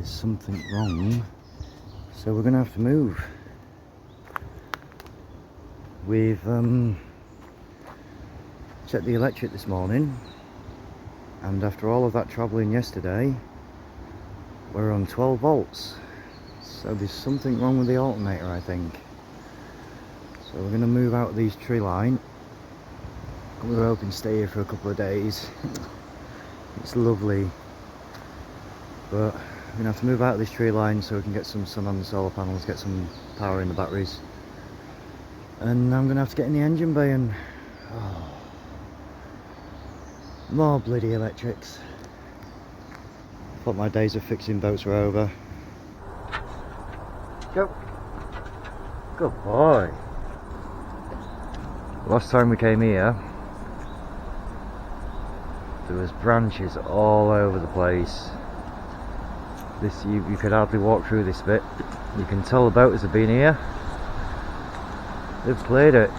there's something wrong, so we're gonna have to move. We've checked the electric this morning, and after all of that travelling yesterday, we're on 12 volts. So there's something wrong with the alternator, I think. So we're gonna move out of these tree line. We were hoping to stay here for a couple of days. It's lovely, but we're gonna have to move out of this tree line so we can get some sun on the solar panels, get some power in the batteries, and I'm gonna have to get in the engine bay and more bloody electrics. Thought my days of fixing boats were over. Go. Good boy. Last time we came here, there was branches all over the place. This you could hardly walk through this bit. You can tell the boaters have been here. They've played it.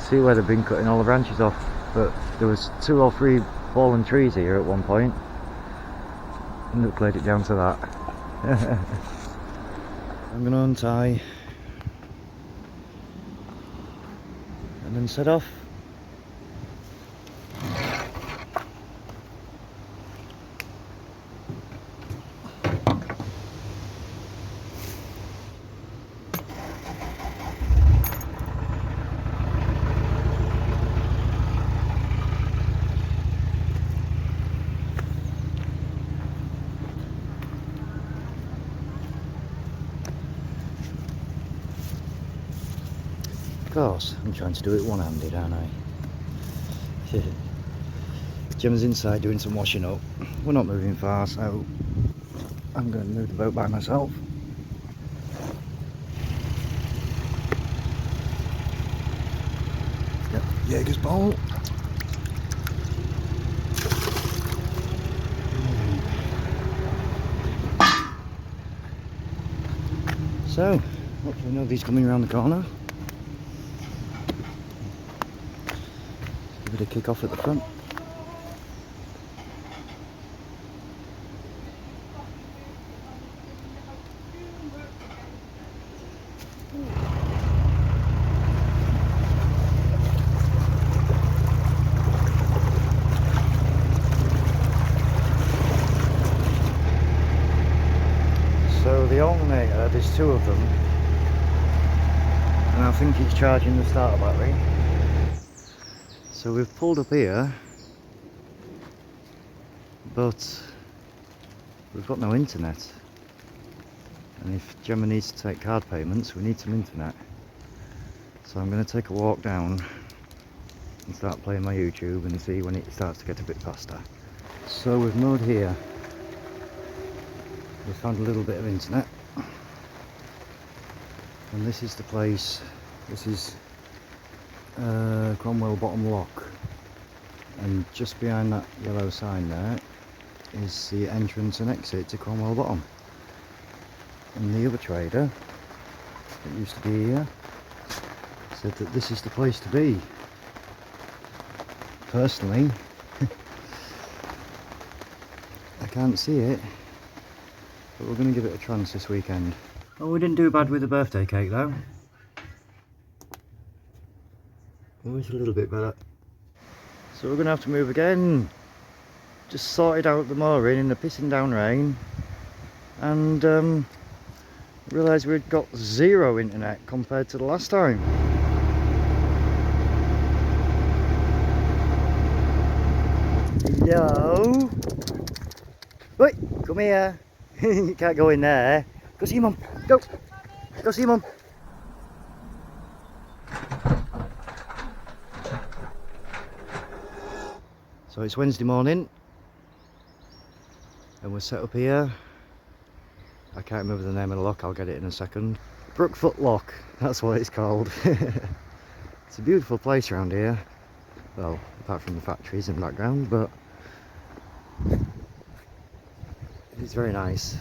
See where they've been cutting all the branches off, but there was 2 or 3 fallen trees here at one point, and they've played it down to that. I'm gonna untie and then set off. Of course, I'm trying to do it one-handed, aren't I? Jim's inside doing some washing up. We're not moving far, so I'm going to move the boat by myself. Yep, Jaeger's bowl. So, hopefully nobody's coming around the corner. Give it a kick off at the front. So the alternator, there's 2 of them, and I think it's charging the starter battery. So we've pulled up here, but we've got no internet, and if Gemma needs to take card payments, we need some internet. So I'm going to take a walk down and start playing my YouTube and see when it starts to get a bit faster. So we've mowed here. We found a little bit of internet, and this is the place. This is Cromwell Bottom Lock, and just behind that yellow sign there is the entrance and exit to Cromwell Bottom. And the other trader that used to be here said that this is the place to be. Personally, I can't see it, but we're going to give it a chance this weekend. Oh, we didn't do bad with the birthday cake though. Always a little bit better. So we're going to have to move again. Just sorted out the mooring in the pissing down rain, and realised we'd got 0 internet compared to the last time. Hello? Wait, come here. You can't go in there. Go see Mum. Go. Go see Mum. So it's Wednesday morning, and we're set up here. I can't remember the name of the lock, I'll get it in a second. Brookfoot Lock, that's what it's called. It's a beautiful place around here. Well, apart from the factories in the background, but it's very nice.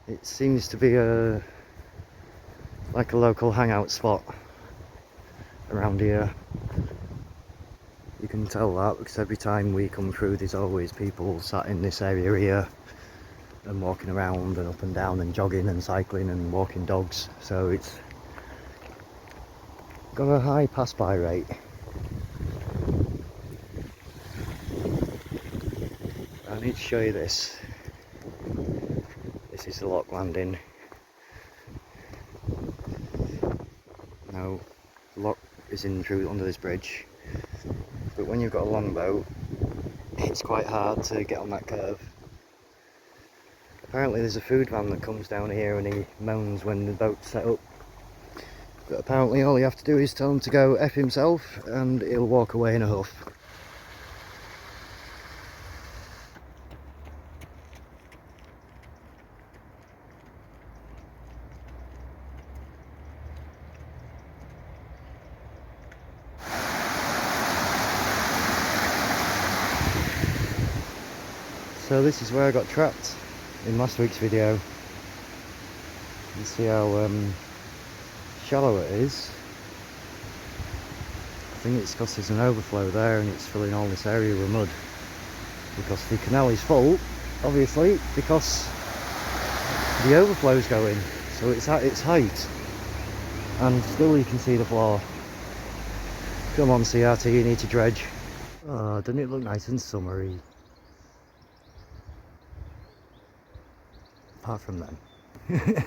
It seems to be like a local hangout spot around here. You can tell that because every time we come through there's always people sat in this area here and walking around and up and down and jogging and cycling and walking dogs, so it's got a high pass-by rate. I need to show you this. This is the lock landing. Now, the lock is in through under this bridge, but when you've got a longboat, it's quite hard to get on that curve. Apparently there's a food van that comes down here and he moans when the boat's set up. But apparently all you have to do is tell him to go F himself and he'll walk away in a huff. So this is where I got trapped in last week's video. You see how shallow it is. I think it's because there's an overflow there and it's filling all this area with mud. Because the canal is full, obviously, because the overflow's going. So it's at its height. And still you can see the floor. Come on CRT, you need to dredge. Oh, doesn't it look nice and summery? Apart from them. There's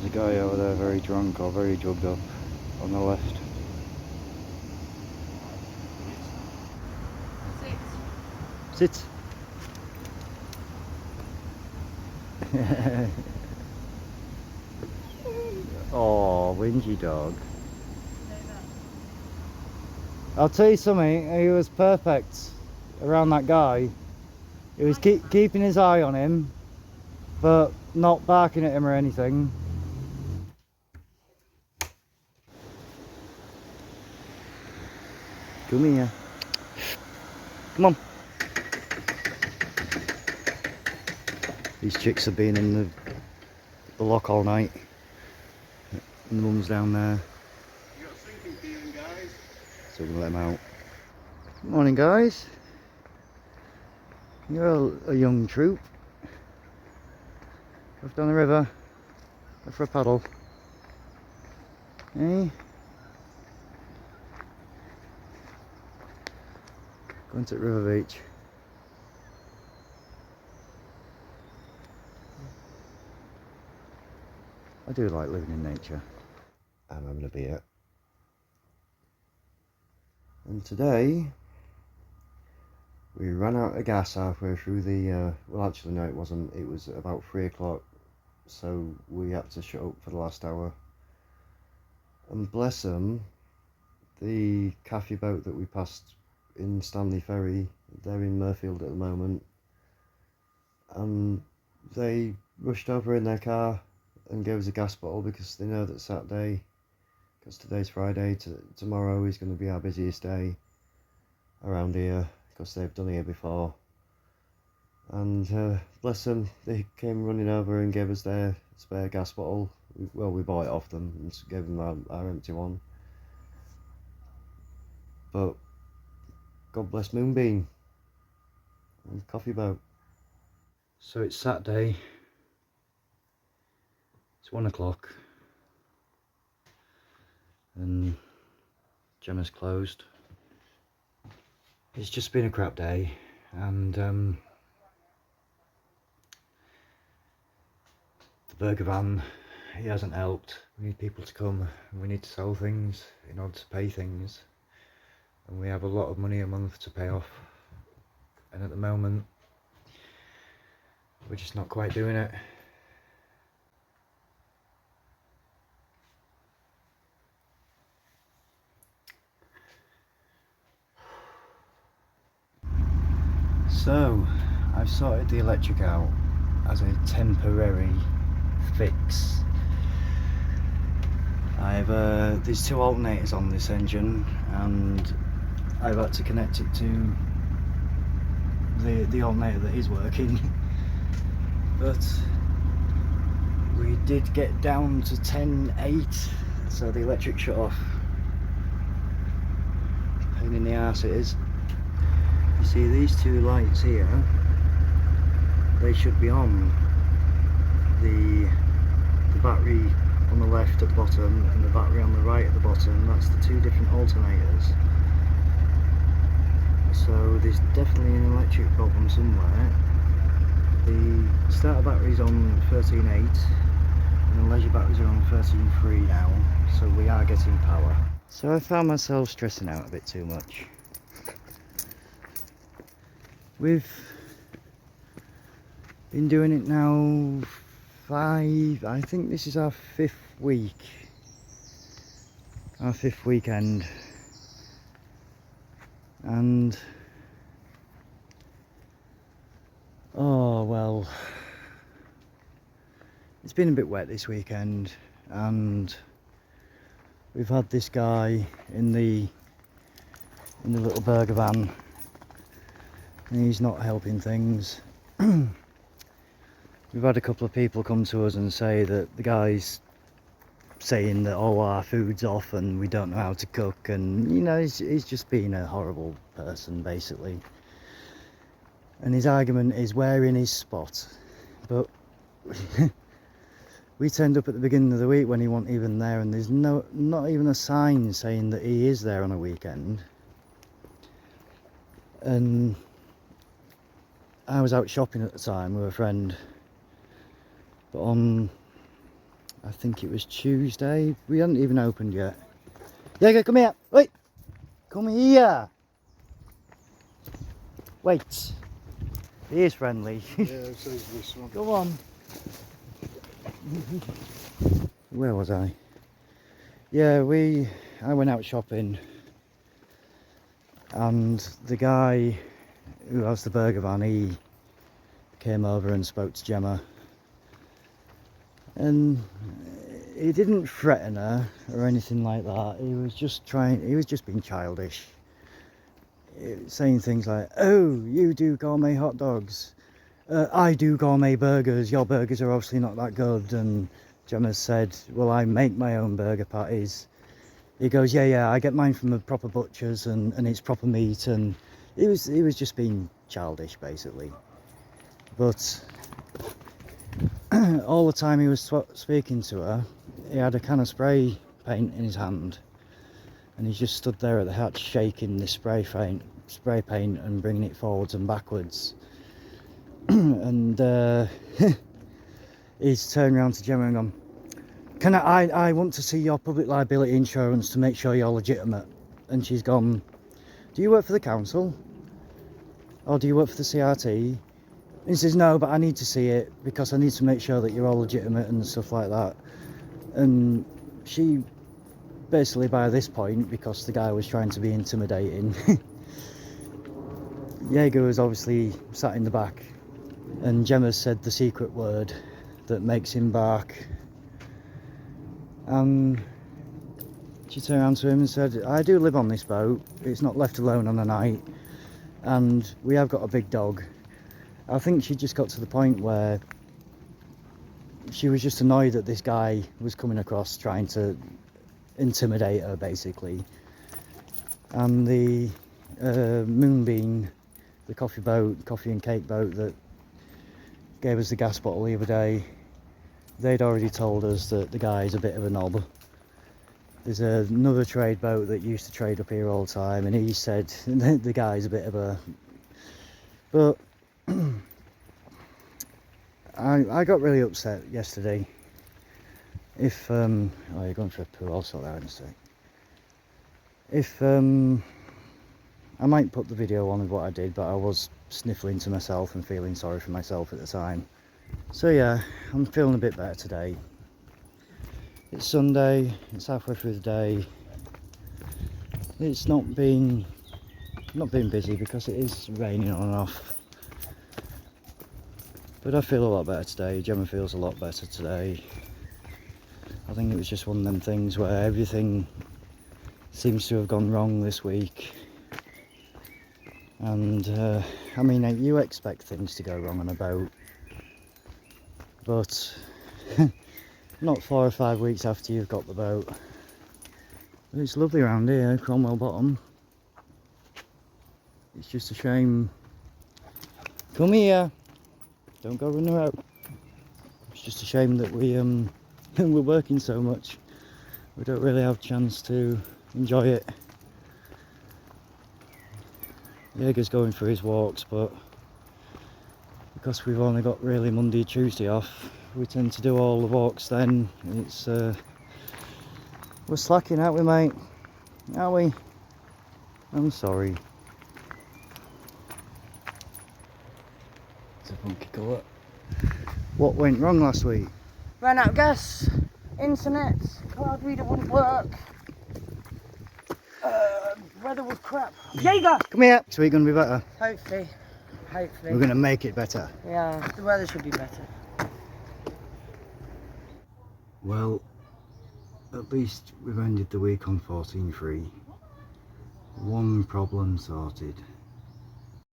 a guy over there very drunk or very drugged up on the left. Sit. Oh, whingy dog. I'll tell you something, he was perfect around that guy. He was keeping his eye on him, but not barking at him or anything. Come here. Come on. These chicks have been in the lock all night. And the mum's down there. You got sinking feeling, guys? So we're gonna let them out. Good morning, guys. You're a young troop. Off down the river. Go for a paddle. Hey? Going to River Beach. I do like living in nature. I'm having a beer. And today we ran out of gas halfway through the well, actually no, it wasn't, it was about 3 o'clock, so we had to shut up for the last hour. And bless them, the cafe boat that we passed in Stanley Ferry, they're in Murfield at the moment, and they rushed over in their car and gave us a gas bottle because they know that Saturday, because today's Friday, tomorrow is going to be our busiest day around here because they've done here before. And bless them, they came running over and gave us their spare gas bottle. Well, we bought it off them and gave them our empty one. But God bless Moonbeam and Coffee Boat. So it's Saturday. It's 1 o'clock and Gemma's closed. It's just been a crap day, and the burger van, he hasn't helped. We need people to come and we need to sell things in order to pay things, and we have a lot of money a month to pay off, and at the moment we're just not quite doing it. So, I've sorted the electric out as a temporary fix. There's 2 alternators on this engine, and I've had to connect it to the alternator that is working. But we did get down to 10.8, so the electric shut off. Pain in the arse it is. You see these two lights here, they should be on. The battery on the left at the bottom and the battery on the right at the bottom, that's the two different alternators. So there's definitely an electric problem somewhere. The starter battery's on 13.8 and the leisure batteries are on 13.3 now, so we are getting power. So I found myself stressing out a bit too much. We've been doing it now I think this is our 5th week, our 5th weekend, and oh well, it's been a bit wet this weekend, and we've had this guy in the little burger van, and he's not helping things. We've had a couple of people come to us and say that the guy's saying that all our food's off and we don't know how to cook, and you know, he's just being a horrible person basically. And his argument is we're in his spot, but we turned up at the beginning of the week when he wasn't even there, and there's not even a sign saying that he is there on a weekend. And I was out shopping at the time with a friend, but on, I think it was Tuesday, we hadn't even opened yet. Yeah, come here, wait, come here. Wait, he is friendly. Yeah, it says this one. Go on. Where was I? Yeah, I went out shopping, and the guy who has the burger van, he came over and spoke to Gemma, and he didn't threaten her or anything like that. He was just being childish, saying things like, oh, you do gourmet hot dogs, I do gourmet burgers, your burgers are obviously not that good. And Gemma said, well, I make my own burger patties. He goes, yeah, I get mine from the proper butchers, and it's proper meat. And he was just being childish basically. But all the time he was speaking to her, he had a can of spray paint in his hand, and he just stood there at the hatch shaking the spray paint and bringing it forwards and backwards. And he's turned around to Gemma and gone, can I want to see your public liability insurance to make sure you're legitimate. And she's gone, do you work for the council, or do you work for the CRT? And he says, no, but I need to see it because I need to make sure that you're all legitimate and stuff like that. And she basically, by this point, because the guy was trying to be intimidating, Jaeger was obviously sat in the back, and Gemma said the secret word that makes him bark. And she turned around to him and said, I do live on this boat, it's not left alone on a night, and we have got a big dog. I think she just got to the point where she was just annoyed that this guy was coming across trying to intimidate her basically. And the Moonbeam, the coffee and cake boat that gave us the gas bottle the other day, they'd already told us that the guy's a bit of a knob. There's another trade boat that used to trade up here all the time, and he said the guy's a bit of a... But I got really upset yesterday. If oh, you're going for a poo, I'll sort that out in a sec. If I might put the video on of what I did, but I was sniffling to myself and feeling sorry for myself at the time. So yeah, I'm feeling a bit better today. It's Sunday, it's halfway through the day. It's not been busy because it is raining on and off. But I feel a lot better today. Gemma feels a lot better today. I think it was just one of them things where everything seems to have gone wrong this week. And I mean, you expect things to go wrong on a boat, but not 4 or 5 weeks after you've got the boat. It's lovely around here, Cromwell Bottom. It's just a shame. Come here, don't go running out. It's just a shame that we're working so much. We don't really have a chance to enjoy it. Jaeger's going for his walks, but because we've only got really Monday and Tuesday off, we tend to do all the walks then. It's we're slacking, aren't we, mate? Are we? I'm sorry. It's a funky colour. What went wrong last week? Ran out of gas, internet, card reader wouldn't work. Weather was crap. Jaeger! Come here. Next week gonna be better. Hopefully. We're gonna make it better. Yeah, the weather should be better. Well, at least we've ended the week on 14-3. One problem sorted.